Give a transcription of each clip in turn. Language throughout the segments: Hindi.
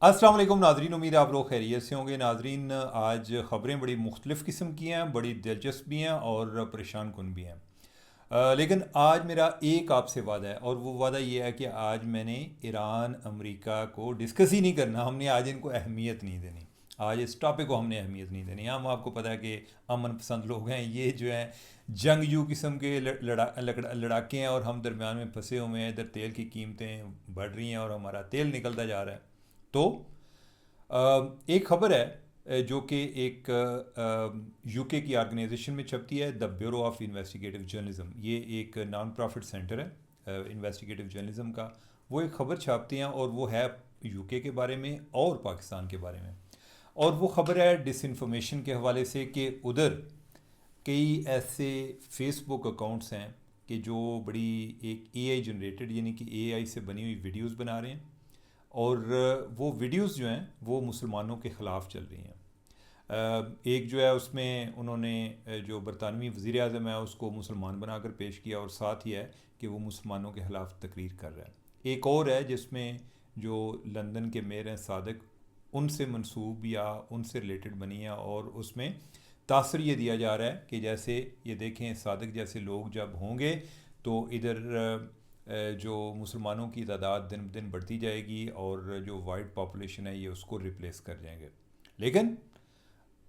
अस्सलाम वालेकुम नाजरीन, उम्मीद है आप लोग खैरियत से होंगे। नाजरीन, आज ख़बरें बड़ी मुख्तलिफ़ किस्म की हैं, बड़ी दिलचस्प भी हैं और परेशान कुन भी हैं। लेकिन आज मेरा एक आपसे वादा है, और वो वादा ये है कि आज मैंने ईरान अमेरिका को डिस्कस ही नहीं करना। हमने आज इनको अहमियत नहीं देनी। आज इस टॉपिक को हमने अहमियत नहीं देनी। हम आपको पता है कि अमन पसंद लोग हैं, ये जो हैं जंगजू किस्म के लड़ाके हैं, और हम दरमियान में फंसे हुए हैं। इधर तेल की कीमतें बढ़ रही हैं और हमारा तेल निकलता जा रहा है। तो एक ख़बर है जो कि एक यूके की ऑर्गेनाइजेशन में छपती है, the bureau of investigative journalism. ये एक नॉन प्रॉफिट सेंटर है इन्वेस्टिगेटिव जर्नलिज्म का। वो एक ख़बर छापते हैं और वो है यूके के बारे में और पाकिस्तान के बारे में। और वो ख़बर है डिसइंफॉर्मेशन के हवाले से कि उधर कई ऐसे फेसबुक अकाउंट्स हैं कि जो बड़ी एक एआई जनरेटेड, यानी कि एआई से बनी हुई वीडियोस बना रहे हैं। और वो वीडियोस जो हैं वो मुसलमानों के ख़िलाफ़ चल रही हैं। एक जो है उसमें उन्होंने जो बरतानवी वज़ीर आज़म है उसको मुसलमान बनाकर पेश किया, और साथ ही है कि वो मुसलमानों के ख़िलाफ़ तकरीर कर रहा है। एक और है जिसमें जो लंदन के मेयर हैं सादिक, उनसे मंसूब या उनसे रिलेटेड बनी है, और उसमें तासर ये दिया जा रहा है कि जैसे ये देखें सादिक जैसे लोग जब होंगे तो इधर जो मुसलमानों की तादाद दिन ब दिन बढ़ती जाएगी और जो वाइट पॉपुलेशन है ये उसको रिप्लेस कर जाएंगे। लेकिन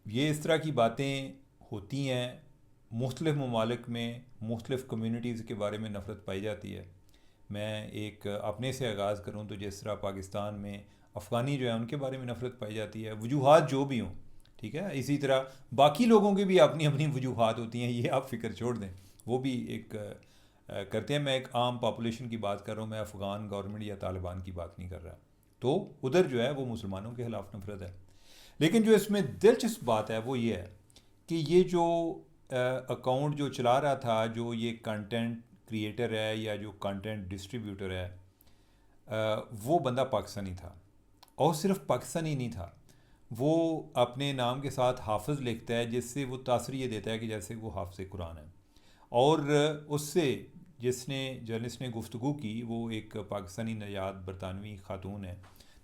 ये इस तरह की बातें होती हैं। मुख्तलिफ़ ममालिक में मुख्तलिफ़ कम्यूनिटीज़ के बारे में नफ़रत पाई जाती है। मैं एक अपने से आगाज़ करूँ तो जिस तरह पाकिस्तान में अफ़गानी जो है उनके बारे में नफ़रत पाई जाती है, वजूहात जो भी हों, ठीक है। इसी तरह बाकी लोगों की भी अपनी अपनी वजूहात होती हैं, ये आप फ़िक्र छोड़ दें। वो भी एक करते हैं। मैं एक आम पॉपुलेशन की बात कर रहा हूँ, मैं अफ़गान गवर्नमेंट या तालिबान की बात नहीं कर रहा। तो उधर जो है वो मुसलमानों के ख़िलाफ़ नफ़रत है। लेकिन जो इसमें दिलचस्प बात है वो ये है कि ये जो अकाउंट जो चला रहा था, जो ये कंटेंट क्रिएटर है या जो कंटेंट डिस्ट्रीब्यूटर है, वो बंदा पाकिस्तानी था। और सिर्फ पाकिस्तानी नहीं था, वो अपने नाम के साथ हाफिज़ लिखता है, जिससे वो तासर ये देता है कि जैसे वो हाफिज़ कुरान है। और उससे जिसने जर्नलिस्ट ने गुफ्तगू की वो एक पाकिस्तानी नजात बरतानवी खातून है।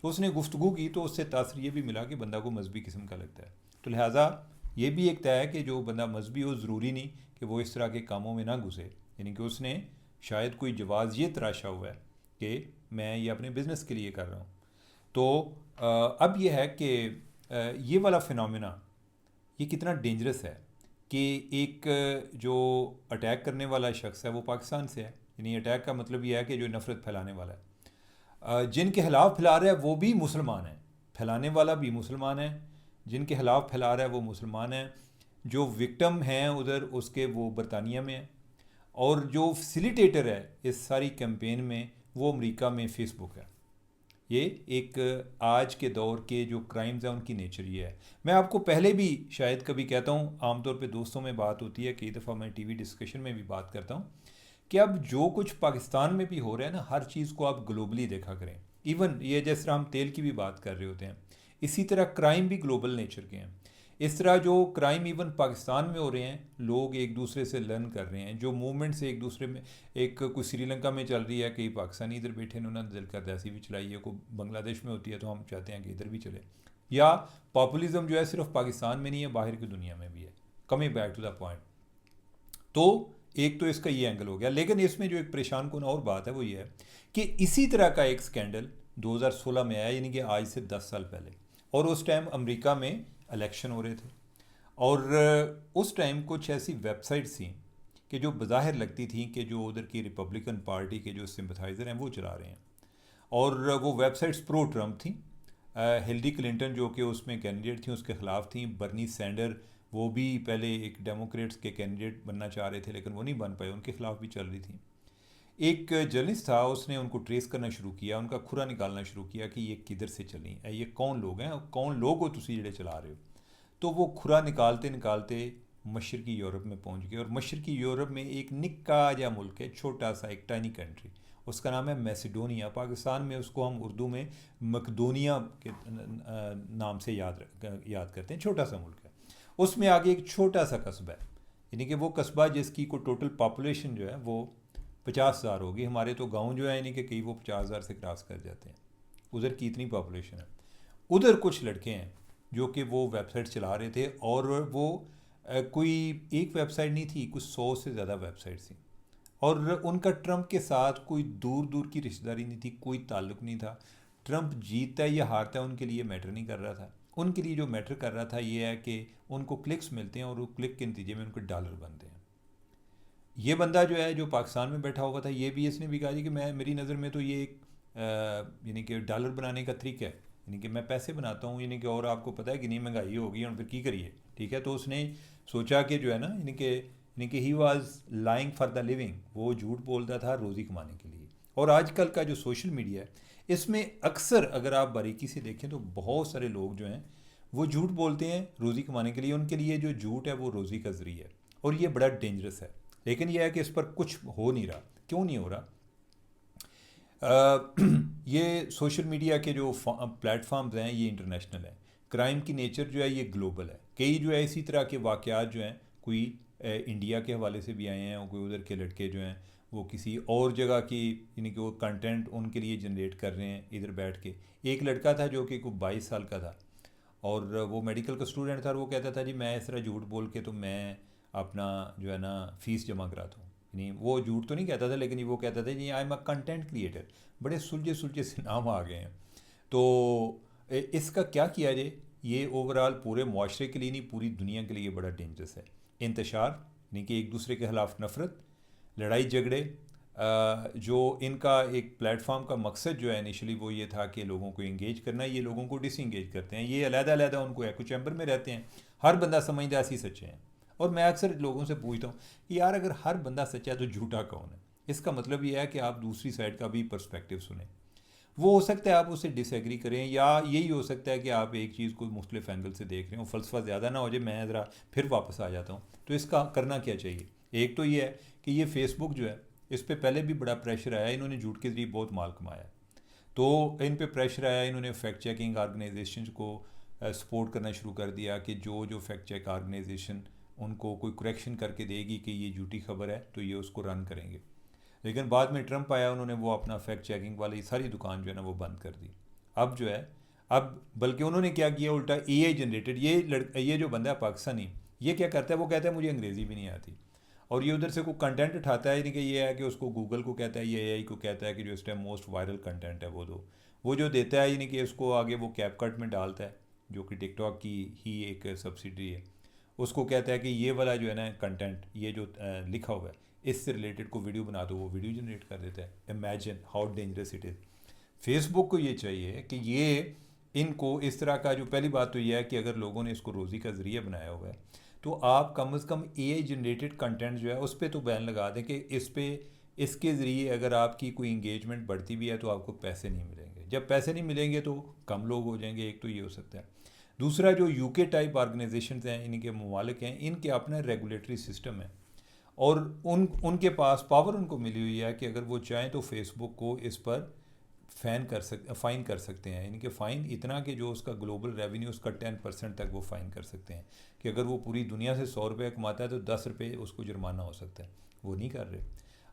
तो उसने गुफ्तगू की तो उससे तासर ये भी मिला कि बंदा को मजहबी किस्म का लगता है। तो लिहाजा ये भी एक तय है कि जो बंदा मजहबी हो, ज़रूरी नहीं कि वो इस तरह के कामों में ना घुसे। यानी कि उसने शायद कोई जवाज़ ये तराशा हुआ है कि मैं ये अपने बिज़नेस के लिए कर रहा हूँ। तो अब यह है कि ये वाला फिनोमेना ये कितना डेंजरस है कि एक जो अटैक करने वाला शख्स है वो पाकिस्तान से है। यानी अटैक का मतलब ये है कि जो नफ़रत फैलाने वाला है, जिनके खिलाफ फैला रहा है वो भी मुसलमान है, फैलाने वाला भी मुसलमान है, जिनके खिलाफ फैला रहा है वो मुसलमान है, जो विक्टम हैं उधर उसके वो बरतानिया में है, और जो फैसिलिटेटर है इस सारी कैंपेन में वो अमेरिका में फ़ेसबुक है। ये एक आज के दौर के जो क्राइम्स हैं उनकी नेचर ये है। मैं आपको पहले भी शायद कभी कहता हूँ, आमतौर पे दोस्तों में बात होती है, कई दफ़ा मैं टीवी डिस्कशन में भी बात करता हूँ कि अब जो कुछ पाकिस्तान में भी हो रहा है ना, हर चीज़ को आप ग्लोबली देखा करें। इवन ये जिस तरह हम तेल की भी बात कर रहे होते हैं, इसी तरह क्राइम भी ग्लोबल नेचर के हैं। इस तरह जो क्राइम इवन पाकिस्तान में हो रहे हैं, लोग एक दूसरे से लर्न कर रहे हैं, जो मूवमेंट्स एक दूसरे में, एक कुछ श्रीलंका में चल रही है, कई पाकिस्तानी इधर बैठे हैं, उन्होंने दिल कर ऐसी भी चलाई है, कोई बांग्लादेश में होती है तो हम चाहते हैं कि इधर भी चले। या पॉपुलिज्म जो है सिर्फ पाकिस्तान में नहीं है, बाहर की दुनिया में भी है। Coming back to the point, तो एक तो इसका ये एंगल हो गया। लेकिन इसमें जो एक परेशान कौन और बात है वो ये है कि इसी तरह का एक स्कैंडल 2016 में आया, यानी कि आज से 10 साल पहले। और उस टाइम अमेरिका में इलेक्शन हो रहे थे, और उस टाइम कुछ ऐसी वेबसाइट्स थी कि जो बज़ाहिर लगती थी कि जो उधर की रिपब्लिकन पार्टी के जो सिंपथाइज़र हैं वो चला रहे हैं। और वो वेबसाइट्स प्रो ट्रम्प थी। हिलरी क्लिंटन जो कि उसमें कैंडिडेट थी उसके ख़िलाफ़ थी। बर्नी सैंडर वो भी पहले एक डेमोक्रेट्स के कैंडिडेट बनना चाह रहे थे लेकिन वो नहीं बन पाए, उनके ख़िलाफ़ भी चल रही थी। एक जर्नलिस्ट था, उसने उनको ट्रेस करना शुरू किया, उनका खुरा निकालना शुरू किया कि ये किधर से चली, ये कौन लोग हैं, कौन लोग हो तुसी जेड़े चला रहे हो। तो वो खुरा निकालते निकालते मशरकी यूरोप में पहुंच गए, और मशरकी यूरोप में एक निक्का जा मुल्क है, छोटा सा एक टाइनी कंट्री, उसका नाम है मैसिडोनिया। पाकिस्तान में उसको हम उर्दू में मकदोनिया के नाम से याद करते हैं। छोटा सा मुल्क है, उसमें आगे एक छोटा सा कस्बा है, यानी कि वो कस्बा जिसकी को टोटल पॉपुलेशन जो है वो 50,000 होगी। हमारे तो गांव जो है यानी कि कई वो 50,000 से क्रॉस कर जाते हैं, उधर की इतनी पॉपुलेशन है। उधर कुछ लड़के हैं जो कि वो वेबसाइट चला रहे थे, और वो कोई एक वेबसाइट नहीं थी, कुछ 100 से ज़्यादा वेबसाइट थी। और उनका ट्रंप के साथ कोई दूर दूर की रिश्तेदारी नहीं थी, कोई ताल्लुक नहीं था। ट्रंप जीतता है या हारता है उनके लिए मैटर नहीं कर रहा था। उनके लिए जो मैटर कर रहा था ये है कि उनको क्लिक्स मिलते हैं, और वो क्लिक के नतीजे में उनको डॉलर बनते हैं। ये बंदा जो है, जो पाकिस्तान में बैठा हुआ था, ये भी इसने भी कहा जी कि मैं, मेरी नज़र में तो ये एक यानी कि डॉलर बनाने का तरीका है, यानी कि मैं पैसे बनाता हूँ, यानी कि और आपको पता है कि नहीं महंगाई होगी और फिर की करिए। ठीक है, तो उसने सोचा कि जो है ना, यानी कि he was lying for the living, वो झूठ बोलता था रोज़ी कमाने के लिए। और आजकल का जो सोशल मीडिया है, इसमें अक्सर अगर आप बारीकी से देखें तो बहुत सारे लोग जो हैं वो झूठ बोलते हैं रोज़ी कमाने के लिए। उनके लिए जो झूठ है वो रोज़ी का ज़रिया है, और ये बड़ा डेंजरस है। लेकिन यह है कि इस पर कुछ हो नहीं रहा। क्यों नहीं हो रहा? ये सोशल मीडिया के जो प्लेटफॉर्म्स हैं ये इंटरनेशनल हैं। क्राइम की नेचर जो है ये ग्लोबल है। कई जो है इसी तरह के वाक़यात जो हैं, कोई इंडिया के हवाले से भी आए हैं, और कोई उधर के लड़के जो हैं वो किसी और जगह की, यानी कि वो कंटेंट उनके लिए जनरेट कर रहे हैं इधर बैठ के। एक लड़का था जो कि कोई 22 साल का था, और वो मेडिकल का स्टूडेंट था, और वो कहता था जी मैं इस तरह झूठ बोल के तो मैं अपना जो है ना फ़ीस जमा कराता हूँ। नहीं, वो झूठ तो नहीं कहता था, लेकिन वो कहता था जी I am a content creator. बड़े सुलझे सुलझे से नाम आ गए हैं। तो इसका क्या किया जाए? ये ओवरऑल पूरे मुआशरे के लिए नहीं, पूरी दुनिया के लिए बड़ा डेंजरस है। इंतशार, यानी कि एक दूसरे के ख़िलाफ़ नफ़रत, लड़ाई झगड़े, जो इनका एक प्लेटफॉर्म का मकसद जो है इनिशियली वो ये था कि लोगों को इंगेज करना, ये लोगों को डिसंगेज करते हैं। ये अलग-अलग उनको एको चैम्बर में रहते हैं। हर बंदा समझदा ऐसी सच्चे हैं। और मैं अक्सर लोगों से पूछता हूँ कि यार अगर हर बंदा सच्चा है तो झूठा कौन है? इसका मतलब ये है कि आप दूसरी साइड का भी पर्सपेक्टिव सुने। वो हो सकता है आप उससे डिसएग्री करें, या यही हो सकता है कि आप एक चीज़ को मुख्तलिफ एंगल से देख रहे हो, फ़लसफ़ा ज़्यादा ना हो जाए, मैं ज़रा फिर वापस आ जाता हूँ। तो इसका करना क्या चाहिए? एक तो ये है कि ये फेसबुक जो है, इस पे पहले भी बड़ा प्रेशर आया, इन्होंने झूठ के ज़रिए बहुत माल कमाया। तो इन पे प्रेशर आया, इन्होंने फैक्ट चेकिंग ऑर्गेनाइजेशन को सपोर्ट करना शुरू कर दिया कि जो फैक्ट चेक ऑर्गेनाइजेशन उनको कोई करेक्शन करके देगी कि ये झूठी खबर है तो ये उसको रन करेंगे। लेकिन बाद में ट्रंप आया, उन्होंने वो अपना फैक्ट चेकिंग वाली सारी दुकान जो है ना वो बंद कर दी। अब जो है, अब बल्कि उन्होंने क्या किया उल्टा, एआई जनरेटेड, ये जो बंदा है पाकिस्तानी, ये क्या करता है, वो कहता है मुझे अंग्रेज़ी भी नहीं आती, और ये उधर से कोई कंटेंट उठाता है। यानी कि ये है कि उसको गूगल को कहता है, ये एआई को कहता है कि जो इस टाइम मोस्ट वायरल कंटेंट है वो दो, वो जो देता है, यानी कि उसको आगे वो कैपकट में डालता है, जो कि टिकटॉक की ही एक सब्सिडरी है। उसको कहता है कि ये वाला जो है ना कंटेंट, ये जो लिखा हुआ है इससे रिलेटेड को वीडियो बना दो, वो वीडियो जनरेट कर देता है। Imagine how dangerous it is. Facebook को ये चाहिए कि ये इनको इस तरह का, जो पहली बात तो ये है कि अगर लोगों ने इसको रोज़ी का ज़रिया बनाया हुआ है तो आप कम से कम एआई जनरेटेड कंटेंट जो है उस पर तो बैन लगा दें कि इस पे, इसके ज़रिए अगर आपकी कोई इंगेजमेंट बढ़ती भी है तो आपको पैसे नहीं मिलेंगे। जब पैसे नहीं मिलेंगे तो कम लोग हो जाएंगे, एक तो ये हो सकता है। दूसरा, जो यूके टाइप ऑर्गेनाइजेशन हैं, इनके ममालिक हैं, इनके अपना रेगुलेटरी सिस्टम है, और उनके पास पावर उनको मिली हुई है कि अगर वो चाहें तो फेसबुक को इस पर फ़ाइन कर सकते हैं। यानी कि फ़ाइन इतना कि जो उसका ग्लोबल रेवेन्यू उसका 10% तक वो फ़ाइन कर सकते हैं, कि अगर वो पूरी दुनिया से 100 रुपये कमाता है तो 10 रुपये उसको जुर्माना हो सकता है। वो नहीं कर रहे।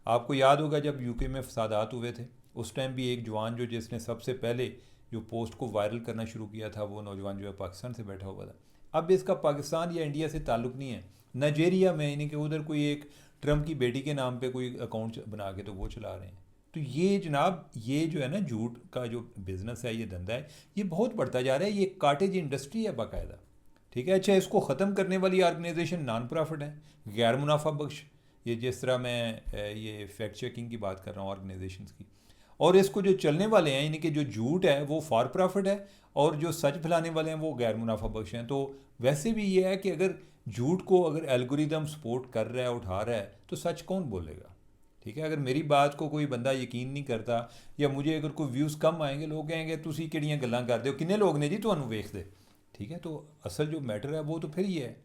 आपको याद होगा जब यूके में फसादात हुए थे, उस टाइम भी एक जवान जो, जिसने सबसे पहले जो पोस्ट को वायरल करना शुरू किया था, वो नौजवान जो है पाकिस्तान से बैठा हुआ था। अब इसका पाकिस्तान या इंडिया से ताल्लुक़ नहीं है। नाइजेरिया में, यानी कि उधर कोई एक ट्रम्प की बेटी के नाम पे कोई अकाउंट बना के तो वो चला रहे हैं। तो ये जनाब, ये जो है ना झूठ का जो बिज़नेस है, ये धंधा है, ये बहुत बढ़ता जा रहा है। ये काटेज इंडस्ट्री है बाकायदा। ठीक है, अच्छा, इसको ख़त्म करने वाली ऑर्गेनाइजेशन नॉन प्रॉफिट है, गैर मुनाफा बख्श। ये जिस तरह मैं ये फैक्ट चेकिंग की बात कर रहा हूँ ऑर्गेनाइजेशंस की, और इसको जो चलने वाले हैं, यानी कि जो झूठ है वो फॉर प्रॉफिट है, और जो सच फैलाने वाले हैं वो गैर मुनाफा बख्श हैं। तो वैसे भी ये है कि अगर झूठ को अगर एल्गोरिदम सपोर्ट कर रहा है, उठा रहा है, तो सच कौन बोलेगा? ठीक है, अगर मेरी बात को कोई बंदा यकीन नहीं करता, या मुझे अगर कोई व्यूज़ कम आएंगे, लोग कहेंगे तुसी किहड़ियां गल्लां करदे हो, किन्ने लोग ने जी तुहानू वेखदे। ठीक है, तो असल जो मैटर है वो तो फिर ये है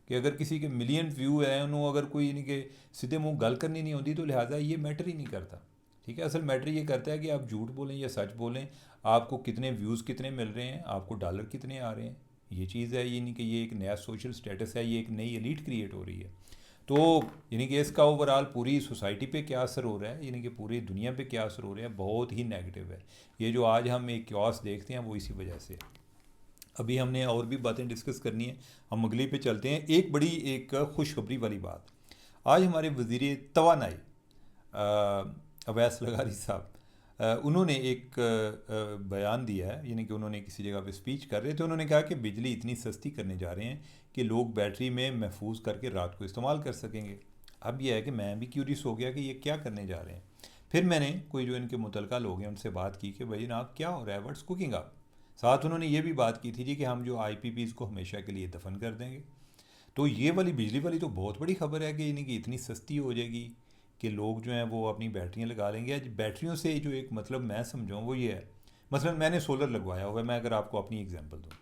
कि अगर किसी के मिलियन व्यू है, उन्होंने अगर कोई यानी कि सीधे मुंह गल करनी नहीं होती, तो लिहाजा ये मैटर ही नहीं करता। ठीक है, असल मैटर ये करता है कि आप झूठ बोलें या सच बोलें, आपको कितने व्यूज़ कितने मिल रहे हैं, आपको डॉलर कितने आ रहे हैं। ये चीज़ है, ये नहीं कि ये एक नया सोशल स्टेटस है, ये एक नई एलीट क्रिएट हो रही है। तो यानी कि इसका ओवरऑल पूरी सोसाइटी पे क्या असर हो रहा है, यानी कि पूरी दुनिया पे क्या असर हो रहा है, बहुत ही नेगेटिव है। ये जो आज हम एक क्योस देखते हैं वो इसी वजह से है। अभी हमने और भी बातें डिस्कस करनी है, हम अगली पे चलते हैं। एक बड़ी एक खुशखबरी वाली बात, आज हमारे वज़ीर तवानाई अवैस लगारी साहब, उन्होंने एक बयान दिया है, यानी कि उन्होंने किसी जगह पे स्पीच कर रहे थे, उन्होंने कहा कि बिजली इतनी सस्ती करने जा रहे हैं कि लोग बैटरी में महफूज करके रात को इस्तेमाल कर सकेंगे। अब यह है कि मैं भी क्यूरियस हो गया कि ये क्या करने जा रहे हैं। फिर मैंने कोई जो इनके मुतलका लोग हैं उनसे बात की कि भाई जनाब क्या हो रहा है, व्हाट्स कुकिंग अप। साथ उन्होंने ये भी बात की थी जी कि हम जो IPPs को हमेशा के लिए दफन कर देंगे। तो ये वाली बिजली वाली तो बहुत बड़ी खबर है कि यानी कि इतनी सस्ती हो जाएगी कि लोग जो हैं वो अपनी बैटरियाँ लगा लेंगे। आज बैटरियों से जो एक मतलब मैं समझाऊँ वो ये है, मसलन मैंने सोलर लगवाया हुआ है, मैं अगर आपको अपनी एग्जांपल दूँ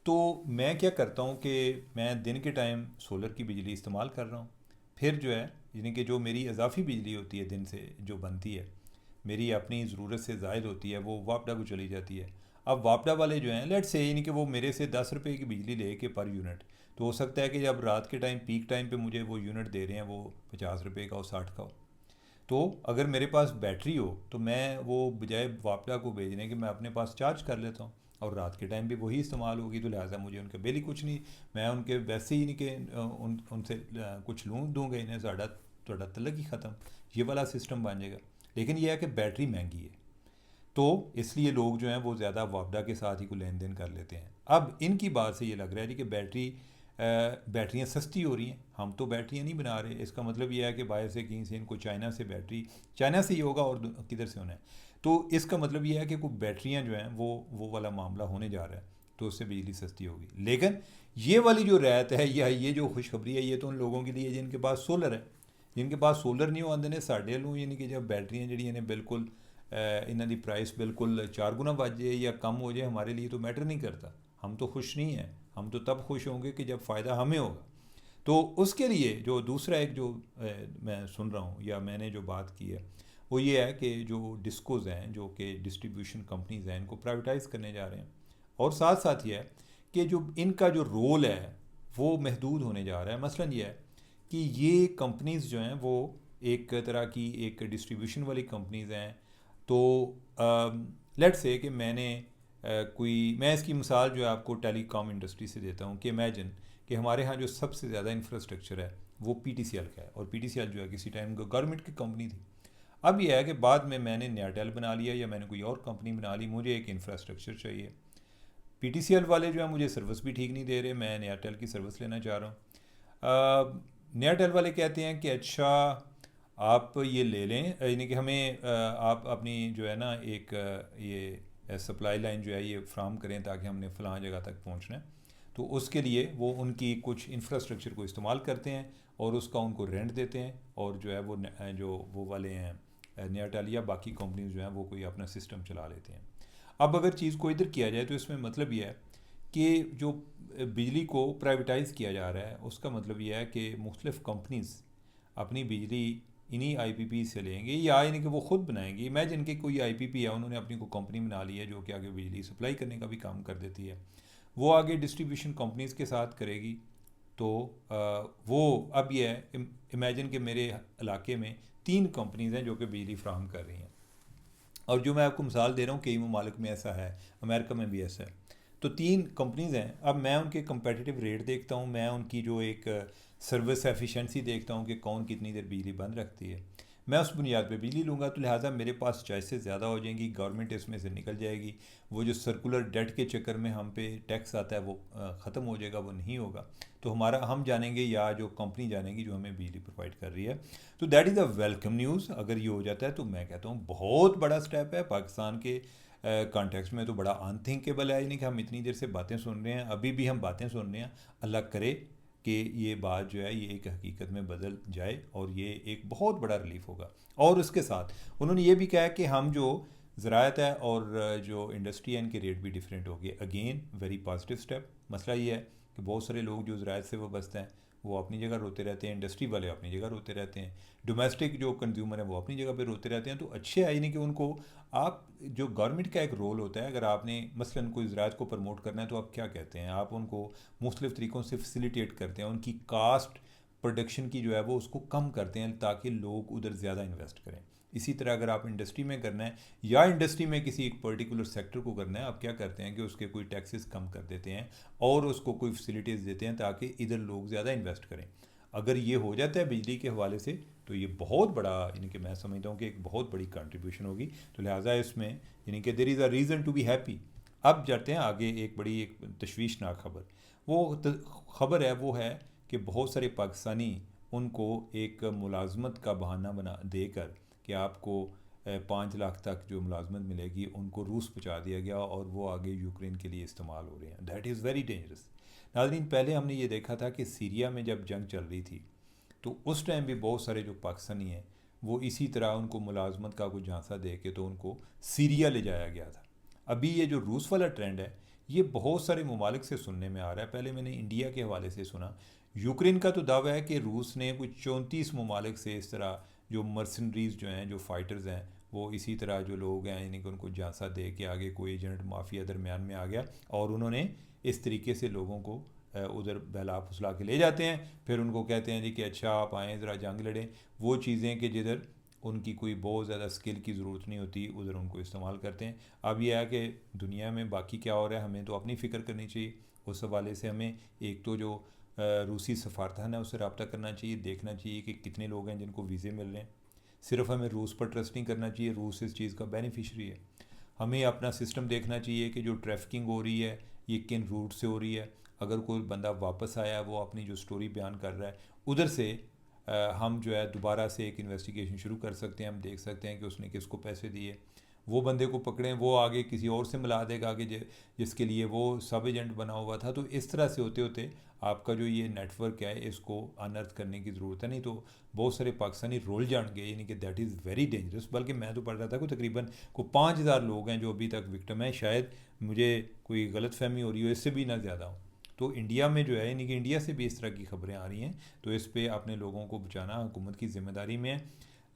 तो मैं क्या करता हूँ कि मैं दिन के टाइम सोलर की बिजली इस्तेमाल कर रहा हूँ। फिर जो है यानी कि जो मेरी इजाफी बिजली होती है दिन से जो बनती है, मेरी अपनी ज़रूरत से ज़ायद होती है, वो वापडा को चली जाती है। अब वापडा वाले जो हैं लेट से यानी कि वो मेरे से 10 रुपये की बिजली ले के पर यूनिट, तो हो सकता है कि जब रात के टाइम पीक टाइम पे मुझे वो यूनिट दे रहे हैं वो 50 रुपये का हो, 60 का हो। तो अगर मेरे पास बैटरी हो तो मैं वो बजाय वापडा को भेजने के मैं अपने पास चार्ज कर लेता हूँ, और रात के टाइम भी वही इस्तेमाल होगी, तो लिहाजा मुझे उनका बिल ही कुछ नहीं। मैं उनके वैसे ही नहीं कि उनसे कुछ लूँ दूँगा इन्हें, साढ़ा थोड़ा तलक ही ख़त्म। ये वाला सिस्टम बन जाएगा। लेकिन यह है कि बैटरी महंगी है, तो इसलिए लोग जो हैं वो ज़्यादा वापडा के साथ ही को लेन देन कर लेते हैं। अब इनकी बात से ये लग रहा है जी कि बैटरियाँ सस्ती हो रही हैं, हम तो बैटरियाँ नहीं बना रहे। इसका मतलब ये है कि बाहर से कहीं से इनको चाइना से बैटरी, चाइना से ही होगा और किधर से होना है। तो इसका मतलब ये है कि कुछ बैटरियाँ जो हैं वो वाला मामला होने जा रहा है, तो उससे बिजली सस्ती होगी। लेकिन ये वाली जो रायत है या ये जो खुशखबरी है, ये तो उन लोगों के लिए जिनके पास सोलर है। जिनके पास सोलर नहीं आते ने साढ़े लूँ, यानी कि जब बैटरियाँ जी ने बिल्कुल इन्हों की प्राइस बिल्कुल 4 गुना बढ़ जाए या कम हो जाए, हमारे लिए तो मैटर नहीं करता। हम तो खुश नहीं हैं, हम तो तब खुश होंगे कि जब फ़ायदा हमें होगा। तो उसके लिए जो दूसरा एक जो मैं सुन रहा हूँ या मैंने जो बात की है वो ये है कि जो डिस्कोज़ हैं, जो कि डिस्ट्रीब्यूशन कंपनीज़ हैं, इनको प्राइवेटाइज़ करने जा रहे हैं। और साथ साथ ये है कि जो इनका जो रोल है वो महदूद होने जा रहा है। मसलन ये है कि ये कंपनीज़ जो हैं वो एक तरह की एक डिस्ट्रीब्यूशन वाली कंपनीज़ हैं। तो लेट्स से कि मैंने मैं इसकी मिसाल जो है आपको टेलीकॉम इंडस्ट्री से देता हूँ कि इमेजिन कि हमारे यहाँ जो सबसे ज़्यादा इंफ्रास्ट्रक्चर है वो PTCL का है, और PTCL जो है किसी टाइम गवर्नमेंट की कंपनी थी। अब यह है कि बाद में मैंने नयाटेल बना लिया या मैंने कोई और कंपनी बना ली, मुझे एक इंफ्रास्ट्रक्चर चाहिए। PTCL वाले जो है मुझे सर्विस भी ठीक नहीं दे रहे, मैं नयाटेल की सर्विस लेना चाह रहा हूँ। नयाटेल वाले कहते हैं कि अच्छा आप ये ले लें, यानी कि हमें आप अपनी जो है ना एक ये सप्लाई लाइन जो है ये फ्राहम करें ताकि हमने फ़लाँ जगह तक पहुँचना है। तो उसके लिए वो उनकी कुछ इंफ्रास्ट्रक्चर को इस्तेमाल करते हैं और उसका उनको रेंट देते हैं, और जो है वो जो वो वाले हैं नयाटेल या बाकी कंपनीज जो हैं वो कोई अपना सिस्टम चला लेते हैं। अब अगर चीज़ को इधर किया जाए तो इसमें मतलब यह है कि जो बिजली को प्राइवेटाइज़ किया जा रहा है उसका मतलब यह है कि मुख्तलिफ़ कंपनीज अपनी बिजली इन्हीं IPP से लेंगे या यानी कि वो ख़ुद बनाएंगे। इमेजिन कि कोई IPP है, उन्होंने अपनी को कंपनी बना ली है जो कि आगे बिजली सप्लाई करने का भी काम कर देती है, वो आगे डिस्ट्रीब्यूशन कंपनीज़ के साथ करेगी। तो वो अब ये है, इमेजिन कि मेरे इलाके में 3 कंपनीज़ हैं जो कि बिजली फ्राहम कर रही हैं, और जो मैं आपको मिसाल दे रहा हूँ कई ममालिक में ऐसा है, अमेरिका में भी ऐसा है। तो 3 कंपनीज़ हैं। अब मैं उनके कंपेटिटिव रेट देखता हूँ, मैं उनकी जो एक सर्विस एफिशिएंसी देखता हूँ कि कौन कितनी देर बिजली बंद रखती है, मैं उस बुनियाद पे बिजली लूँगा। तो लिहाजा मेरे पास चॉइसेस ज़्यादा हो जाएंगी, गवर्नमेंट इसमें से निकल जाएगी, वो जो सर्कुलर डेट के चक्कर में हम पे टैक्स आता है वो ख़त्म हो जाएगा, वो नहीं होगा। तो हम जानेंगे या जो कंपनी जानेगी जो हमें बिजली प्रोवाइड कर रही है। तो that is a welcome news. अगर ये हो जाता है तो मैं कहता हूँ बहुत बड़ा स्टेप है पाकिस्तान के कॉन्टेक्स्ट में, तो बड़ा अनथिंकेबल है। यानी कि हम इतनी देर से बातें सुन रहे हैं, अभी भी हम बातें सुन रहे हैं, अल्लाह करे कि ये बात जो है ये एक हकीकत में बदल जाए और ये एक बहुत बड़ा रिलीफ होगा। और उसके साथ उन्होंने ये भी कहा कि हम जो ज़राअत है और जो इंडस्ट्री है इनके रेट भी डिफरेंट हो गए। Again very positive step. मसला ये है कि बहुत सारे लोग जो ज़राअत से वाबस्ता हैं वो अपनी जगह रोते रहते हैं, इंडस्ट्री वाले अपनी जगह रोते रहते हैं, डोमेस्टिक जो कंज्यूमर है वो अपनी जगह पे रोते रहते हैं। तो अच्छे है, यानी कि उनको आप जो गवर्नमेंट का एक रोल होता है, अगर आपने मसलन कोई ज़राअत को प्रमोट करना है तो आप क्या कहते हैं, आप उनको मुख्तलिफ़ तरीक़ों से फैसिलिटेट करते हैं, उनकी कास्ट प्रोडक्शन की जो है वो उसको कम करते हैं ताकि लोग उधर ज़्यादा इन्वेस्ट करें। इसी तरह अगर आप इंडस्ट्री में करना है या इंडस्ट्री में किसी एक पर्टिकुलर सेक्टर को करना है, आप क्या करते हैं कि उसके कोई टैक्सेस कम कर देते हैं और उसको कोई फैसिलिटीज़ देते हैं ताकि इधर लोग ज़्यादा इन्वेस्ट करें। अगर ये हो जाता है बिजली के हवाले से तो ये बहुत बड़ा, यानी कि मैं समझता हूँ कि एक बहुत बड़ी कंट्रीब्यूशन होगी। तो लिहाजा इसमें यानी कि there is a reason to be happy. अब जाते हैं आगे, एक बड़ी एक तशवीशनाक खबर। खबर है वो है कि बहुत सारे पाकिस्तानी उनको एक मुलाजमत का बहाना बना देकर कि आपको 5 लाख तक जो मुलाजमत मिलेगी उनको रूस पहुँचा दिया गया और वो आगे यूक्रेन के लिए इस्तेमाल हो रहे हैं। That is very dangerous. नाज़रीन, पहले हमने ये देखा था कि सीरिया में जब जंग चल रही थी तो उस टाइम भी बहुत सारे जो पाकिस्तानी हैं वो इसी तरह उनको मुलाजमत का कुछ झांसा दे के तो उनको सीरिया ले जाया गया था। अभी ये जो रूस वाला ट्रेंड है ये बहुत सारे ममालिक से सुनने में आ रहा है। पहले मैंने इंडिया के हवाले से सुना, यूक्रेन का तो दावा है कि रूस ने कुछ 34 ममालिक से इस तरह जो मर्सनरीज जो हैं, जो फाइटर्स हैं, वो इसी तरह जो लोग हैं यानी कि उनको झांसा दे के आगे कोई एजेंट माफिया दरमियान में आ गया और उन्होंने इस तरीके से लोगों को उधर बहला फुसला के ले जाते हैं। फिर उनको कहते हैं जी कि अच्छा आप आएँ ज़रा जंग लड़ें। वो चीज़ें कि जिधर उनकी कोई बहुत ज़्यादा स्किल की ज़रूरत नहीं होती उधर उनको इस्तेमाल करते हैं। अब यह है कि दुनिया में बाकी क्या हो रहा है हमें तो अपनी फ़िक्र करनी चाहिए। उस हवाले से हमें एक तो जो रूसी सफारतखाना है उससे रब्ता करना चाहिए, देखना चाहिए कि कितने लोग हैं जिनको वीज़े मिल रहे हैं। सिर्फ हमें रूस पर ट्रस्ट नहीं करना चाहिए, रूस इस चीज़ का बेनिफिशरी है। हमें अपना सिस्टम देखना चाहिए कि जो ट्रैफिकिंग हो रही है ये किन रूट से हो रही है। अगर कोई बंदा वापस आया है वो अपनी जो स्टोरी बयान कर रहा है उधर से हम जो है दोबारा से एक इन्वेस्टिगेशन शुरू कर सकते हैं। हम देख सकते हैं कि उसने किसको पैसे दिए, वो बंदे को पकड़ें, वो आगे किसी और से मिला देगा कि जिसके लिए वो सब एजेंट बना हुआ था। तो इस तरह से होते होते आपका जो ये नेटवर्क है इसको अनर्थ करने की ज़रूरत है, नहीं तो बहुत सारे पाकिस्तानी रोल जान गए, यानी कि दैट इज़ वेरी डेंजरस। बल्कि मैं तो पढ़ रहा था कि तकरीबन को 5,000 लोग हैं जो अभी तक विक्टिम हैं। शायद मुझे कोई गलत फहमी हो रही हो, इससे भी ना ज़्यादा हो। तो इंडिया में जो है यानी कि इंडिया से भी इस तरह की खबरें आ रही हैं। तो इस पर अपने लोगों को बचाना हुकूमत की ज़िम्मेदारी में है।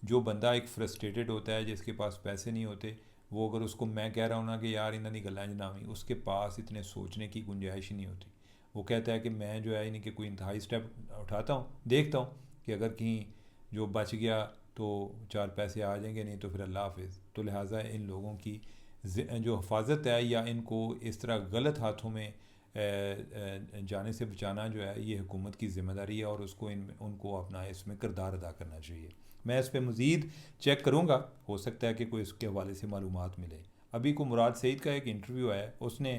जो बंदा एक फ्रस्ट्रेटेड होता है, जिसके पास पैसे नहीं होते, वो अगर उसको मैं कह रहा हूँ ना कि यार इन्हों की गल्लां जनावी, उसके पास इतने सोचने की गुंजाइश ही नहीं होती। वो कहता है कि मैं जो है यानी कि कोई इंतहाई स्टेप उठाता हूँ, देखता हूँ कि अगर कहीं जो बच गया तो 4 पैसे आ जाएंगे, नहीं तो फिर अल्लाह हाफिज़। तो लिहाजा इन लोगों की जो हफाजत है या इनको इस तरह गलत हाथों में जाने से बचाना जो है ये हुकूमत की ज़िम्मेदारी है और उसको उनको अपना इसमें किरदार अदा करना चाहिए। मैं इस पर मज़ीद चेक करूँगा, हो सकता है कि कोई इसके हवाले से मालूमात मिले। अभी को मुराद सईद का एक इंटरव्यू है, उसने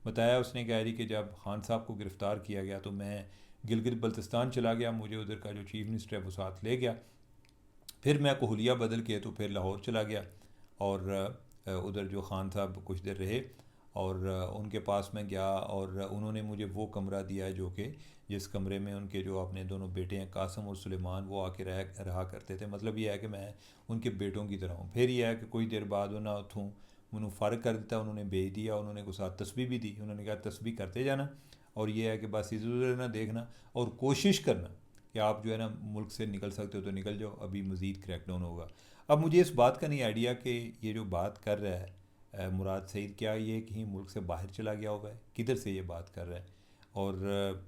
बताया, उसने कह रही कि जब खान साहब को गिरफ़्तार किया गया तो मैं गिलगित बल्तिस्तान चला गया, मुझे उधर का जो चीफ़ मिनिस्टर है वो साथ ले गया। फिर मैं कोहलिया बदल के तो फिर लाहौर चला गया और उधर जो खान साहब कुछ देर रहे और उनके पास मैं गया और उन्होंने मुझे वो कमरा दिया जो कि जिस कमरे में उनके जो अपने दोनों बेटे हैं कासम और सुलेमान वो आके रहा करते थे। मतलब ये है कि मैं उनके बेटों की तरह हूँ। फिर यह है कि कुछ देर बाद उन्हें उतों मैनू फ़र्क कर दिता, उन्होंने भेज दिया, उन्होंने कुछ साथ तस्बीह भी दी। उन्होंने कहा तस्बीह करते जाना और ये है कि बस इधर उधर ना देखना और कोशिश करना कि आप जो है ना मुल्क से निकल सकते हो तो निकल जाओ, अभी मज़ीद क्रैकडाउन होगा। अब मुझे इस बात का नहीं आइडिया कि ये जो बात कर रहा है मुराद सईद, क्या ये कहीं मुल्क से बाहर चला गया हुआ है, किधर से ये बात कर रहा है। और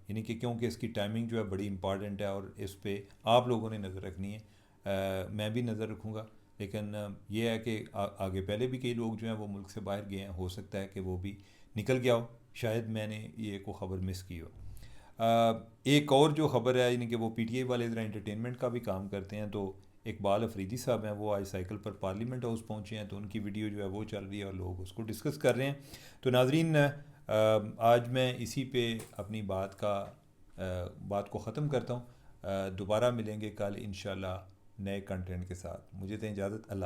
यानी कि क्योंकि इसकी टाइमिंग जो है बड़ी इंपॉर्टेंट है और इस पर आप लोगों ने नज़र रखनी है। मैं भी नज़र रखूँगा। लेकिन ये है कि आगे पहले भी कई लोग जो हैं वो मुल्क से बाहर गए हैं, हो सकता है कि वो भी निकल गया हो, शायद मैंने ये को ख़बर मिस की हो। एक और जो ख़बर है यानी कि वो पीटीआई वाले ज़रा एंटरटेनमेंट का भी काम करते हैं। तो इकबाल अफरीदी साहब हैं, वो आज साइकिल पर पार्लियामेंट हाउस पहुंचे हैं, तो उनकी वीडियो जो है वो चल रही है और लोग उसको डिस्कस कर रहे हैं। तो नाजरीन, आज मैं इसी पे अपनी बात को ख़त्म करता हूँ। दोबारा मिलेंगे कल इंशाल्लाह नए कंटेंट के साथ। मुझे तो इजाज़त, अल्लाह।